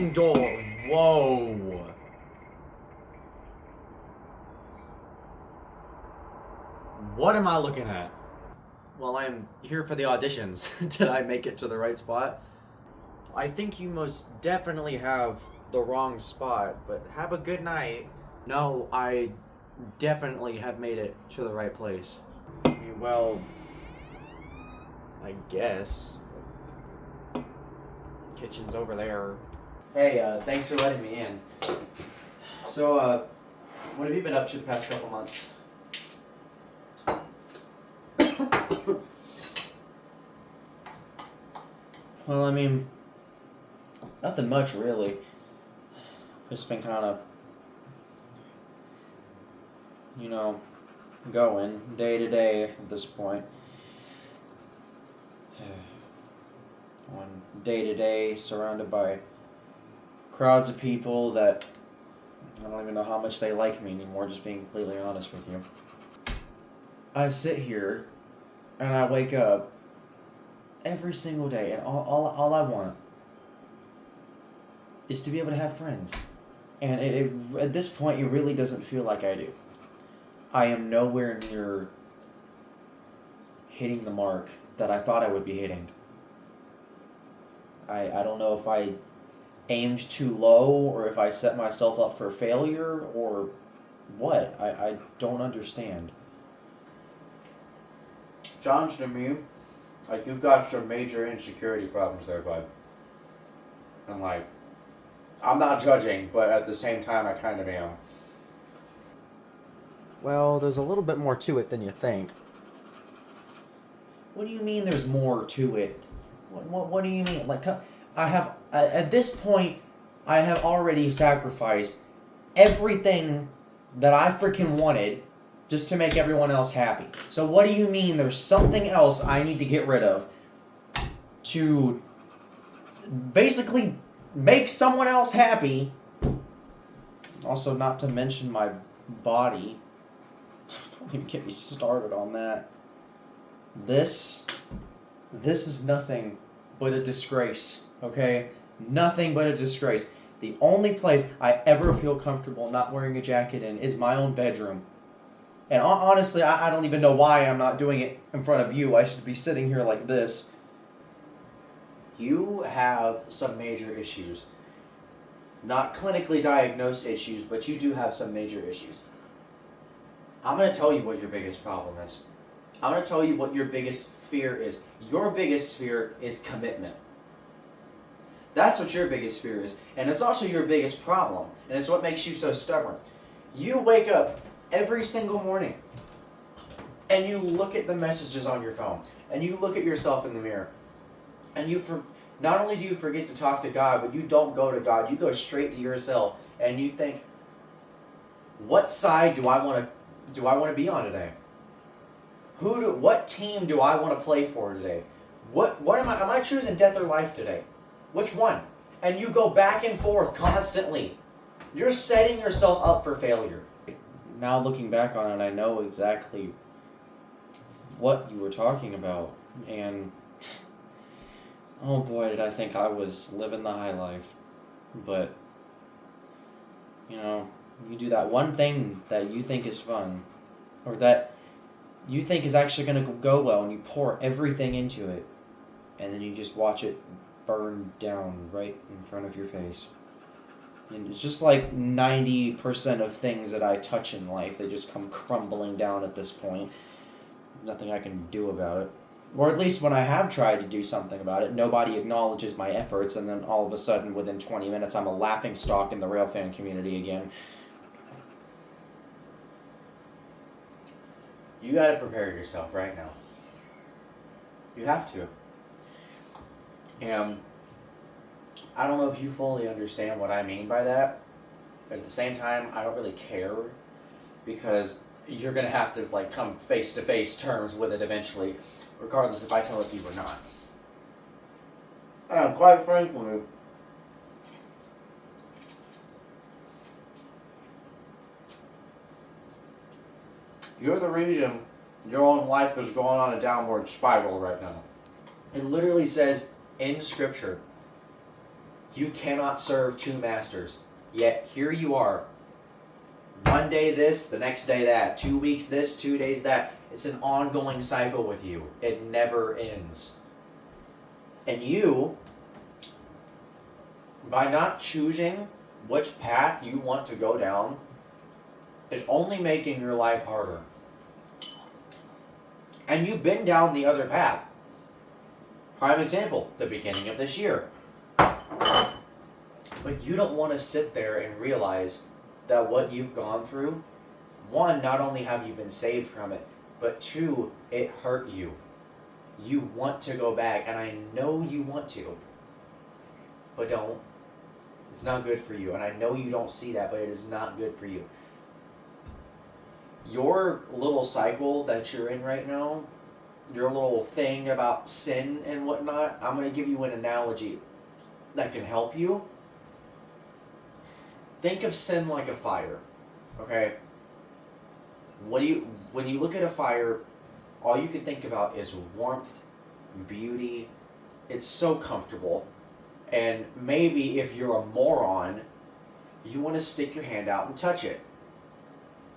sliding door. Whoa. What am I looking at? Well, I'm here for the auditions. Did I make it to the right spot? I think you most definitely have the wrong spot, but have a good night. No, I definitely have made it to the right place. Well, I guess. Kitchen's over there. Hey, thanks for letting me in. So, what have you been up to the past couple months? Well, I mean, nothing much really. Just been kind of, going day to day at this point. On day to day, surrounded by crowds of people that I don't even know how much they like me anymore, just being completely honest with you. I sit here and I wake up every single day, and all I want is to be able to have friends. And it at this point, it really doesn't feel like I do. I am nowhere near hitting the mark that I thought I would be hitting. I don't know if I aimed too low or if I set myself up for failure or what. I don't understand. Sounds to me like you've got some major insecurity problems there, bud. And I'm not judging, but at the same time, I kind of am. Well, there's a little bit more to it than you think. What do you mean there's more to it? What do you mean? At this point, I have already sacrificed everything that I freaking wanted just to make everyone else happy. So what do you mean there's something else I need to get rid of to basically make someone else happy? Also, not to mention my body. Don't even get me started on that. This is nothing but a disgrace, okay? Nothing but a disgrace. The only place I ever feel comfortable not wearing a jacket in is my own bedroom. And honestly, I don't even know why I'm not doing it in front of you. I should be sitting here like this. You have some major issues. Not clinically diagnosed issues, but you do have some major issues. I'm going to tell you what your biggest problem is. I'm going to tell you what your biggest fear is. Your biggest fear is commitment. That's what your biggest fear is. And it's also your biggest problem. And it's what makes you so stubborn. You wake up every single morning and you look at the messages on your phone and you look at yourself in the mirror and not only do you forget to talk to God, but you don't go to God. You go straight to yourself and you think, what side do I want to be on today? What team do I want to play for today? What am I choosing death or life today? Which one? And you go back and forth constantly. You're setting yourself up for failure. Now looking back on it, I know exactly what you were talking about. And oh boy, did I think I was living the high life. But, you do that one thing that you think is fun, or that you think is actually going to go well, and you pour everything into it, and then you just watch it burn down right in front of your face. And it's just like 90% of things that I touch in life, they just come crumbling down at this point. Nothing I can do about it. Or at least when I have tried to do something about it, nobody acknowledges my efforts, and then all of a sudden, within 20 minutes, I'm a laughingstock in the railfan community again. You gotta prepare yourself right now. You have to. And I don't know if you fully understand what I mean by that, but at the same time, I don't really care, because you're going to have to come face-to-face terms with it eventually, regardless if I tell it to you or not. And quite frankly, you're the reason your own life is going on a downward spiral right now. It literally says in Scripture, You cannot serve two masters. Yet here you are. One day this, the next day that. 2 weeks this, 2 days that. It's an ongoing cycle with you. It never ends. And you, by not choosing which path you want to go down, is only making your life harder. And you've been down the other path. Prime example, the beginning of this year. But you don't want to sit there and realize that what you've gone through, one, not only have you been saved from it, but two, it hurt you. You want to go back, and I know you want to, but don't. It's not good for you, and I know you don't see that, but it is not good for you. Your little cycle that you're in right now, your little thing about sin and whatnot, I'm going to give you an analogy that can help you. Think of sin like a fire, okay? When you look at a fire, all you can think about is warmth, beauty. It's so comfortable. And maybe if you're a moron, you want to stick your hand out and touch it.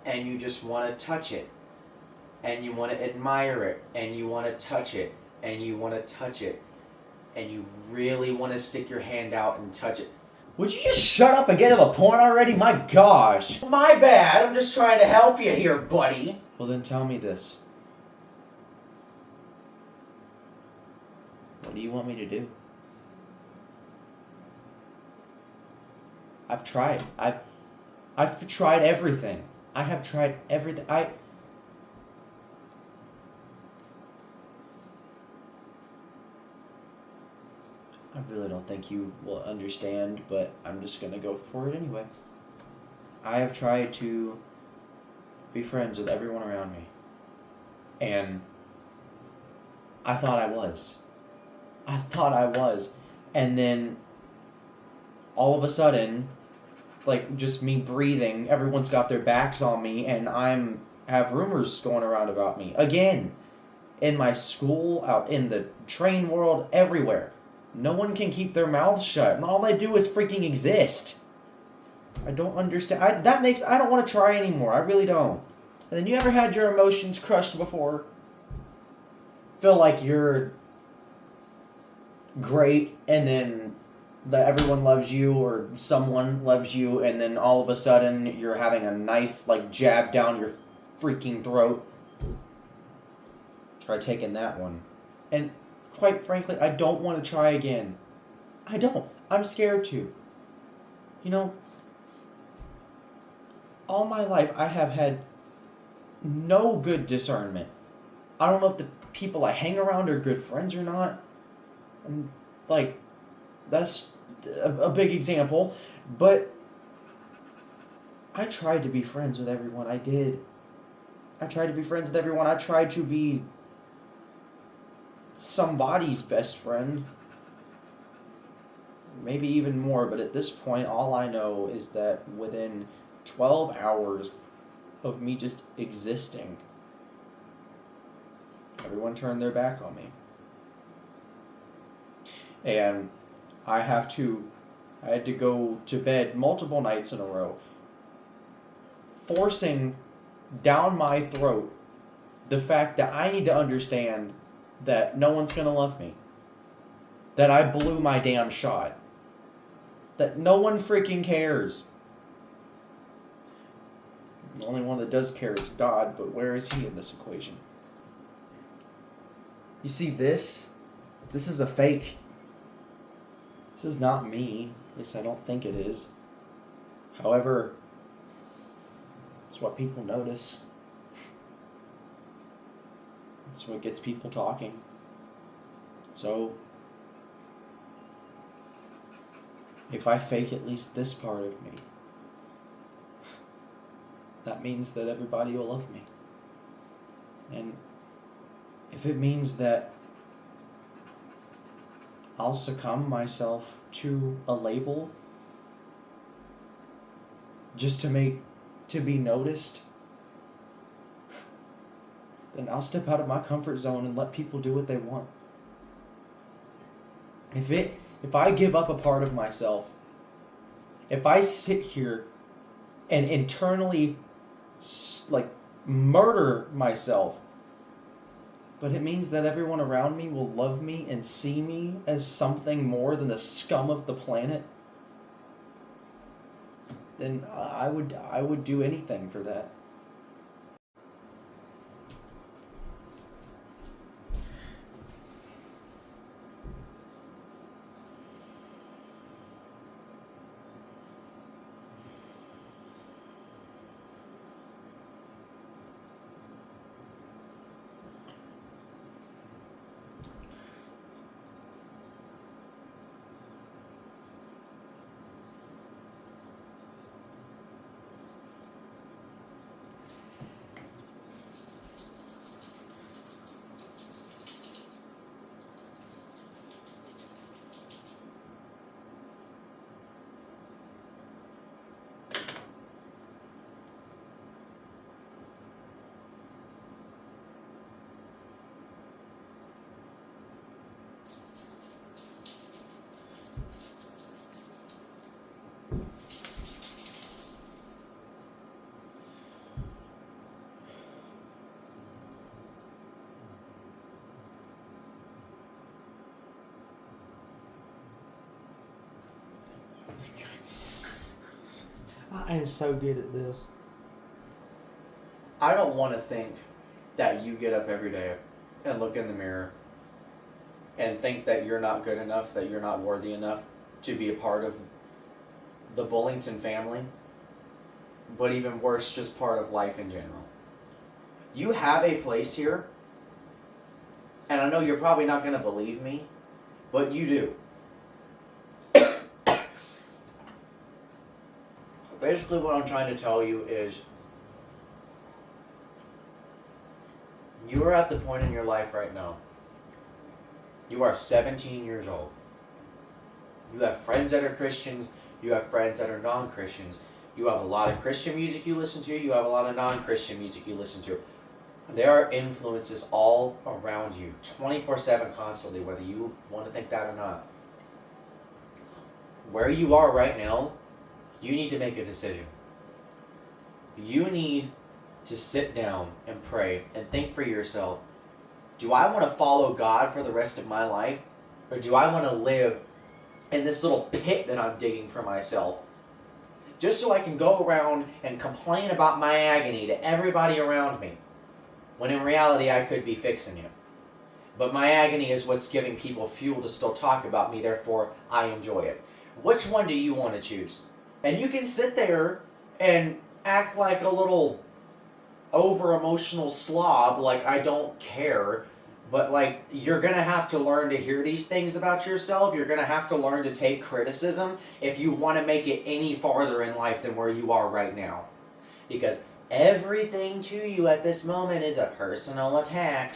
And you just want to touch it. And you want to admire it. And you want to touch it. And you want to touch it. And you really want to stick your hand out and touch it. Would you just shut up and get to the point already? My gosh. My bad. I'm just trying to help you here, buddy. Well, then tell me this. What do you want me to do? I've tried. I've tried everything. I have tried everything. I really don't think you will understand, but I'm just gonna go for it anyway. I have tried to be friends with everyone around me. And I thought I was. And then all of a sudden, like just me breathing, everyone's got their backs on me, and have rumors going around about me. Again, in my school, out in the train world, everywhere. No one can keep their mouths shut, and all they do is freaking exist. I don't understand. I don't want to try anymore. I really don't. And then you ever had your emotions crushed before? Feel like you're great, and then that everyone loves you, or someone loves you, and then all of a sudden you're having a knife like jabbed down your freaking throat. Try taking that one. And quite frankly, I don't want to try again. I don't. I'm scared to. You know, all my life I have had no good discernment. I don't know if the people I hang around are good friends or not. And, like, that's a big example. But I tried to be friends with everyone. I did. I tried to be friends with everyone. I tried to be somebody's best friend. Maybe even more, but at this point, all I know is that within 12 hours of me just existing, everyone turned their back on me. And I had to go to bed multiple nights in a row, forcing down my throat the fact that I need to understand that no one's gonna love me, that I blew my damn shot, that no one freaking cares. The only one that does care is God, but where is he in this equation? You see, this is a fake. This is not me. At least I don't think it is. However, it's what people notice. It's what gets people talking. So, if I fake at least this part of me, that means that everybody will love me. And if it means that I'll succumb myself to a label just to be noticed, then I'll step out of my comfort zone and let people do what they want. If if I give up a part of myself, if I sit here and internally like murder myself, but it means that everyone around me will love me and see me as something more than the scum of the planet, then I would do anything for that. I am so good at this. I don't want to think that you get up every day and look in the mirror and think that you're not good enough, that you're not worthy enough to be a part of the Bullington family, but even worse, just part of life in general. You have a place here, and I know you're probably not going to believe me, but you do. Basically, what I'm trying to tell you is you are at the point in your life right now. You are 17 years old. You have friends that are Christians. You have friends that are non-Christians. You have a lot of Christian music you listen to. You have a lot of non-Christian music you listen to. There are influences all around you, 24/7 constantly, whether you want to think that or not. Where you are right now, you need to make a decision. You need to sit down and pray and think for yourself, do I want to follow God for the rest of my life? Or do I want to live in this little pit that I'm digging for myself? Just so I can go around and complain about my agony to everybody around me. When in reality, I could be fixing it. But my agony is what's giving people fuel to still talk about me, therefore I enjoy it. Which one do you want to choose? And you can sit there and act like a little over-emotional slob, like I don't care, but like you're going to have to learn to hear these things about yourself. You're going to have to learn to take criticism if you want to make it any farther in life than where you are right now. Because everything to you at this moment is a personal attack.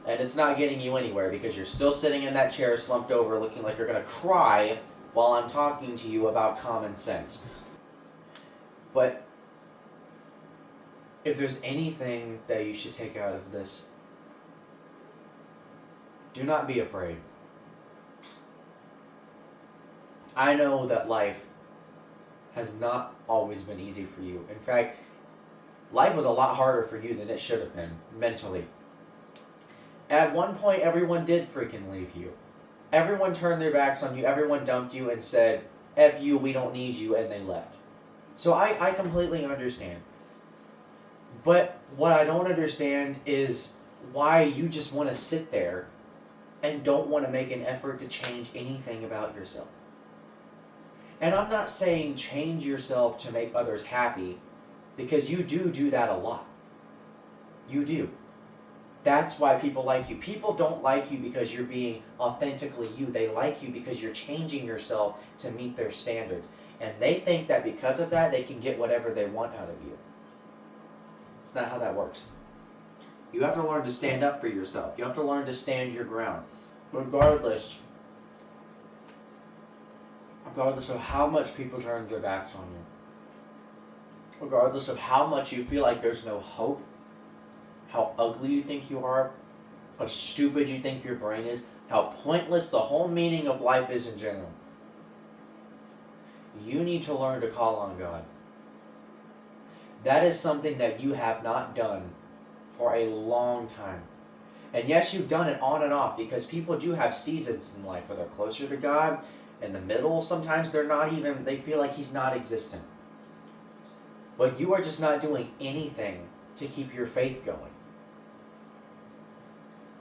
And it's not getting you anywhere because you're still sitting in that chair slumped over looking like you're going to cry while I'm talking to you about common sense. But if there's anything that you should take out of this, do not be afraid. I know that life has not always been easy for you. In fact, life was a lot harder for you than it should have been, mentally. At one point, everyone did freaking leave you. Everyone turned their backs on you. Everyone dumped you and said, F you, we don't need you, and they left. So I completely understand. But what I don't understand is why you just want to sit there and don't want to make an effort to change anything about yourself. And I'm not saying change yourself to make others happy, because you do that a lot. You do. That's why people like you. People don't like you because you're being authentically you. They like you because you're changing yourself to meet their standards. And they think that because of that, they can get whatever they want out of you. It's not how that works. You have to learn to stand up for yourself. You have to learn to stand your ground. Regardless of how much people turn their backs on you. Regardless of how much you feel like there's no hope. How ugly you think you are. How stupid you think your brain is. how pointless the whole meaning of life is in general, you need to learn to call on God. That is something that you have not done for a long time. And yes, you've done it on and off, because people do have seasons in life where they're closer to God. In the middle, sometimes they feel like He's not existent. But you are just not doing anything to keep your faith going.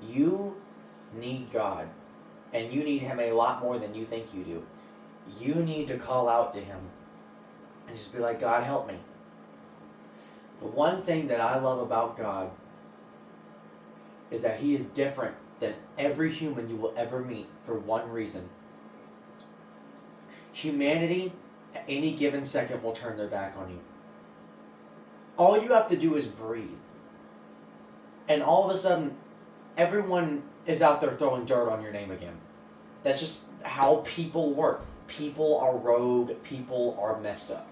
You need God, and you need Him a lot more than you think you do. You need to call out to Him and just be like, God, help me. The one thing that I love about God is that He is different than every human you will ever meet for one reason. Humanity, at any given second, will turn their back on you. All you have to do is breathe. And all of a sudden, everyone is out there throwing dirt on your name again. That's just how people work. People are rogue. People are messed up.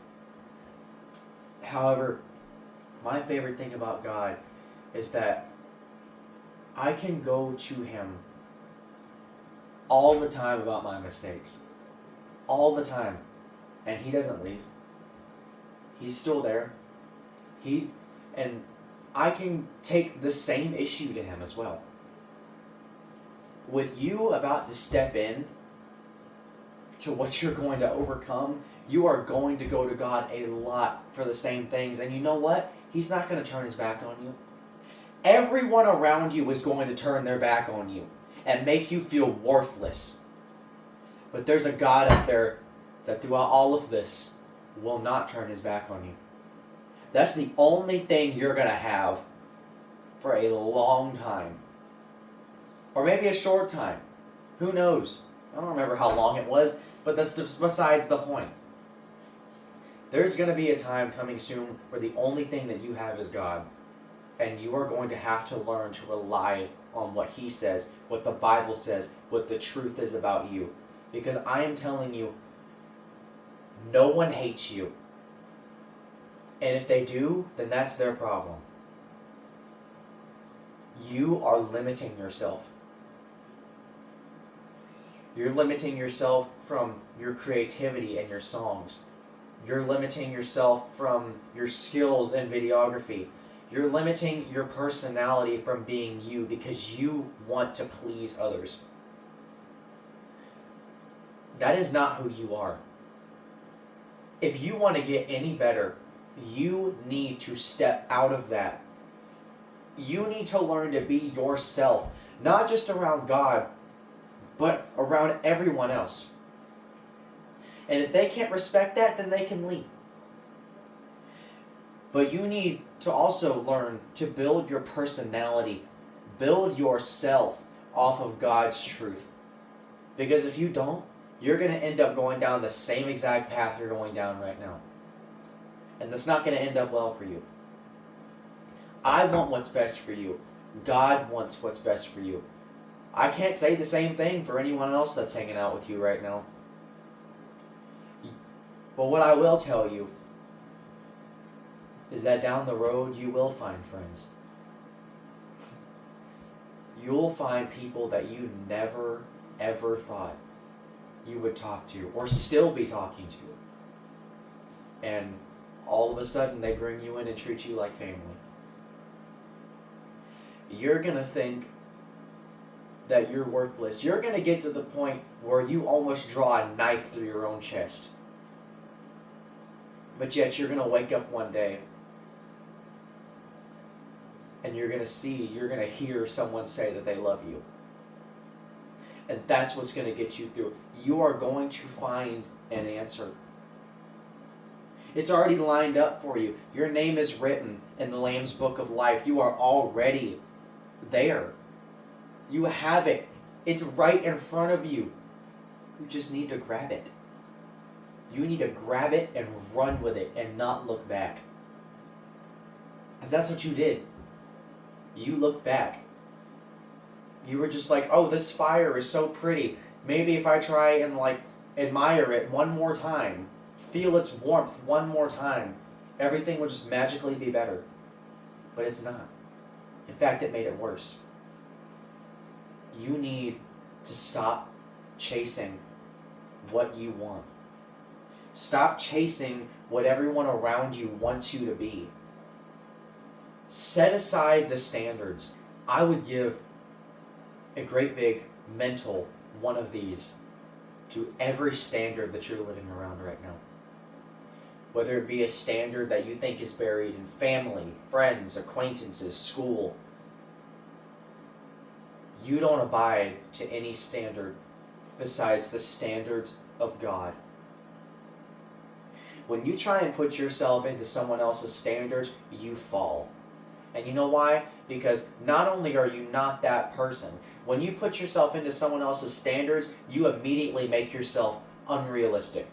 However, my favorite thing about God is that I can go to Him all the time about my mistakes. All the time. And He doesn't leave. He's still there. And I can take the same issue to Him as well. With you about to step in to what you're going to overcome, you are going to go to God a lot for the same things. And you know what? He's not going to turn His back on you. Everyone around you is going to turn their back on you and make you feel worthless. But there's a God up there that throughout all of this will not turn His back on you. That's the only thing you're going to have for a long time. Or maybe a short time. Who knows? I don't remember how long it was, but that's besides the point. There's going to be a time coming soon where the only thing that you have is God. And you are going to have to learn to rely on what He says, what the Bible says, what the truth is about you. Because I am telling you, no one hates you. And if they do, then that's their problem. You are limiting yourself. You're limiting yourself from your creativity and your songs. You're limiting yourself from your skills in videography. You're limiting your personality from being you because you want to please others. That is not who you are. If you want to get any better, you need to step out of that. You need to learn to be yourself, not just around God, but around everyone else. And if they can't respect that, then they can leave. But you need to also learn to build your personality, build yourself off of God's truth. Because if you don't, you're going to end up going down the same exact path you're going down right now. And that's not going to end up well for you. I want what's best for you. God wants what's best for you. I can't say the same thing for anyone else that's hanging out with you right now. But what I will tell you is that down the road you will find friends. You'll find people that you never, ever thought you would talk to or still be talking to. And all of a sudden they bring you in and treat you like family. You're going to think that you're worthless. You're going to get to the point where you almost draw a knife through your own chest. But yet you're going to wake up one day and you're going to hear someone say that they love you. And that's what's going to get you through. You are going to find an answer. It's already lined up for you. Your name is written in the Lamb's Book of Life. You are already there. You have it. It's right in front of you. You just need to grab it. You need to grab it and run with it and not look back. Because that's what you did. You looked back. You were just like, oh, this fire is so pretty. Maybe if I try and admire it one more time, feel its warmth one more time, everything will just magically be better. But it's not. In fact, it made it worse. You need to stop chasing what you want. Stop chasing what everyone around you wants you to be. Set aside the standards. I would give a great big mental one of these to every standard that you're living around right now. Whether it be a standard that you think is buried in family, friends, acquaintances, school. You don't abide to any standard besides the standards of God. When you try and put yourself into someone else's standards, you fall. And you know why? Because not only are you not that person, when you put yourself into someone else's standards, you immediately make yourself unrealistic.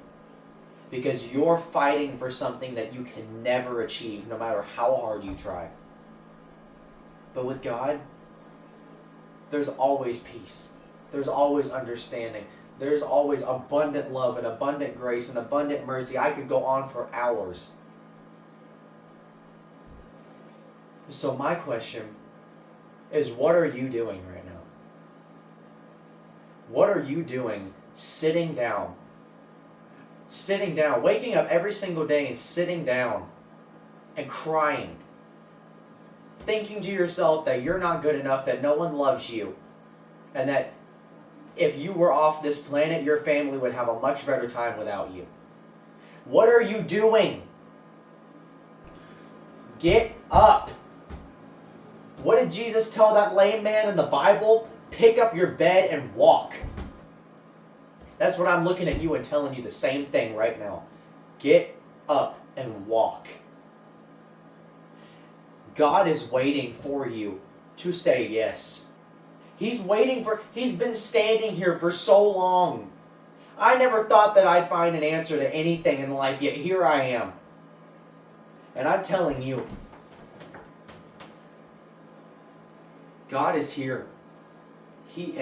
Because you're fighting for something that you can never achieve, no matter how hard you try. But with God, there's always peace. There's always understanding. There's always abundant love and abundant grace and abundant mercy. I could go on for hours. So my question is, what are you doing right now? What are you doing sitting down, waking up every single day and sitting down and crying, thinking to yourself that you're not good enough, that no one loves you, and that if you were off this planet, your family would have a much better time without you? What are you doing? Get up. What did Jesus tell that lame man in the Bible? Pick up your bed and walk. That's what I'm looking at you and telling you the same thing right now. Get up and walk. God is waiting for you to say yes. He's been standing here for so long. I never thought that I'd find an answer to anything in life, yet here I am. And I'm telling you, God is here. He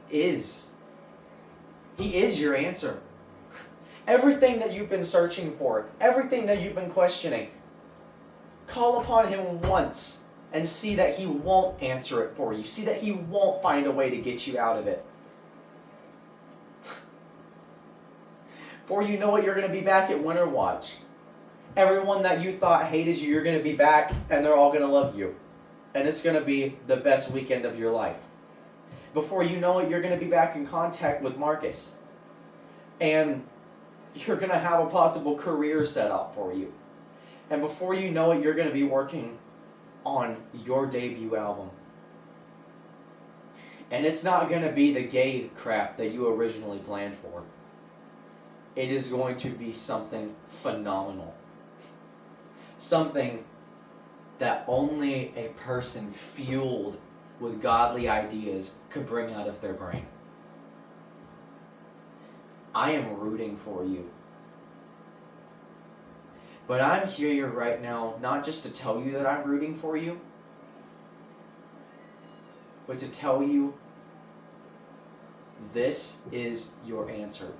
is your answer. Everything that you've been searching for, everything that you've been questioning, call upon Him once and see that He won't answer it for you. See that He won't find a way to get you out of it. For you know what, you're going to be back at Winter Watch. Everyone that you thought hated you, you're going to be back and they're all going to love you. And it's going to be the best weekend of your life. Before you know it, you're going to be back in contact with Marcus. And you're going to have a possible career set up for you. And before you know it, you're going to be working on your debut album. And it's not going to be the gay crap that you originally planned for. It is going to be something phenomenal. Something that only a person fueled with godly ideas could bring out of their brain. I am rooting for you. But I'm here right now not just to tell you that I'm rooting for you, but to tell you this is your answer.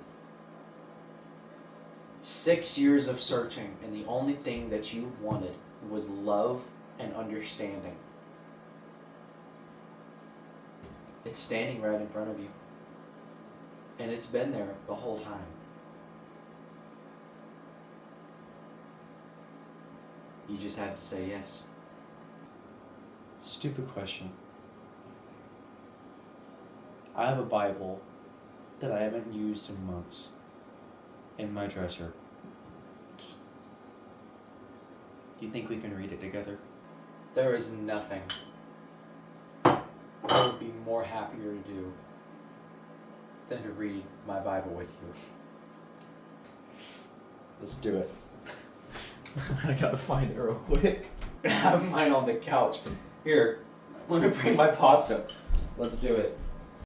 6 years of searching, and the only thing that you wanted was love and understanding. It's standing right in front of you. And it's been there the whole time. You just had to say yes. Stupid question. I have a Bible that I haven't used in months in my dresser. Do you think we can read it together? There is nothing I would be more happier to do than to read my Bible with you. Let's do it. I gotta find it real quick. I have mine on the couch. Here, let me bring my pasta. Let's do it.